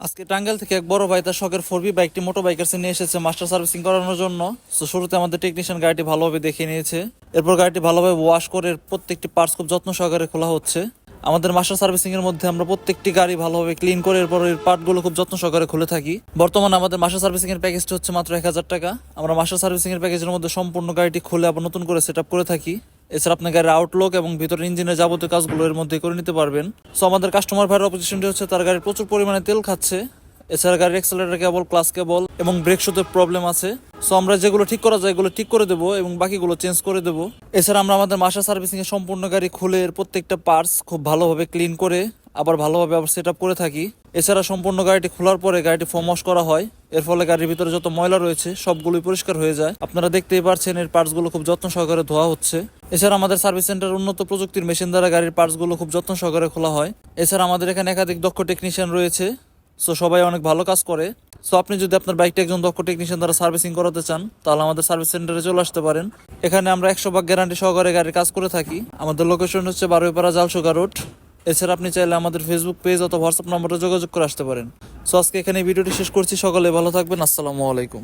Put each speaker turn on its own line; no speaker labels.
আজকে টাঙ্গাইল থেকে এক বড় ভাই তার শখের 4B বাইকটি মোটো বাইকার নিয়ে এসেছে মাস্টার সার্ভিসিং করানোর জন্য। তো শুরুতে আমাদের টেকনিশিয়ান গাড়িটি ভালোভাবে দেখিয়ে নিয়েছে। এরপর গাড়িটি ভালোভাবে ওয়াশ করে প্রত্যেকটি পার্টস খুব যত্ন সহকারে খোলা হচ্ছে। আমাদের মাস্টার সার্ভিসিং এর মধ্যে আমরা প্রত্যেকটি গাড়ি ভালোভাবে ক্লিন করে এরপর এর পার্টগুলো খুব যত্ন সহকারে খুলে থাকি। বর্তমানে আমাদের মাস্টার সার্ভিসিং এর প্যাকেজটি হচ্ছে মাত্র 1000 টাকা। আমরা মাস্টার সার্ভিসিং এর প্যাকেজের মধ্যে সম্পূর্ণ গাড়িটি খুলে আবার নতুন করে সেট করে থাকি। এছাড়া আপনার গাড়ির আউটলুক এবং ভিতরের ইঞ্জিনের যাবতীয় কাজগুলো এর মধ্যে করে নিতে পারবেন। সো আমাদের কাস্টমার ভাইয়ের অপোজিশনটি হচ্ছে তার গাড়ির প্রচুর পরিমাণে তেল খাচ্ছে। এছাড়া গাড়ির এক্সেলারেটর কেবল, ক্লাস কেবল এবং ব্রেক শুতে প্রবলেম আছে। সো আমরা যেগুলো ঠিক করা যায় এগুলো ঠিক করে দেবো এবং বাকিগুলো চেঞ্জ করে দেবো। এছাড়া আমরা আমাদের মাস্টার সার্ভিসিং এর সম্পূর্ণ গাড়ি খুলে এর প্রত্যেকটা পার্টস খুব ভালোভাবে ক্লিন করে আবার ভালোভাবে সেট আপ করে থাকি। এছাড়া সম্পূর্ণ গাড়িটি খোলার পরে গাড়িটি ফোম ওয়াশ করা হয়। এর ফলে গাড়ির ভিতরে যত ময়লা রয়েছে সবগুলোই পরিষ্কার হয়ে যায়। আপনারা দেখতেই পারছেন এর পার্টসগুলো খুব যত্ন সহকারে ধোয়া হচ্ছে। এছাড়া আমাদের সার্ভিস সেন্টার উন্নত প্রযুক্তির মেশিন দ্বারা গাড়ির পার্টসগুলো খুব যত্ন সহকারে খোলা হয়। এছাড়া আমাদের এখানে একাধিক দক্ষ টেকনিশিয়ান রয়েছে। সো সবাই অনেক ভালো কাজ করে। সো আপনি যদি আপনার বাইকটা একজন দক্ষ টেকনিশিয়ান দ্বারা সার্ভিসিং করাতে চান তাহলে আমাদের সার্ভিস সেন্টারে চলে আসতে পারেন। এখানে আমরা 100% গ্যারান্টি সহকারে গাড়ির কাজ করে থাকি। আমাদের লোকেশন হচ্ছে বারুইপাড়া জালসুগা রোড। এছাড়া আপনি চাইলে আমাদের ফেসবুক পেজ অথবা হোয়াটসঅ্যাপ নম্বরে যোগাযোগ করে আসতে পারেন। সো আজকে এখানে ভিডিওটি শেষ করছি। সকলে ভালো থাকবেন। আসসালামু আলাইকুম।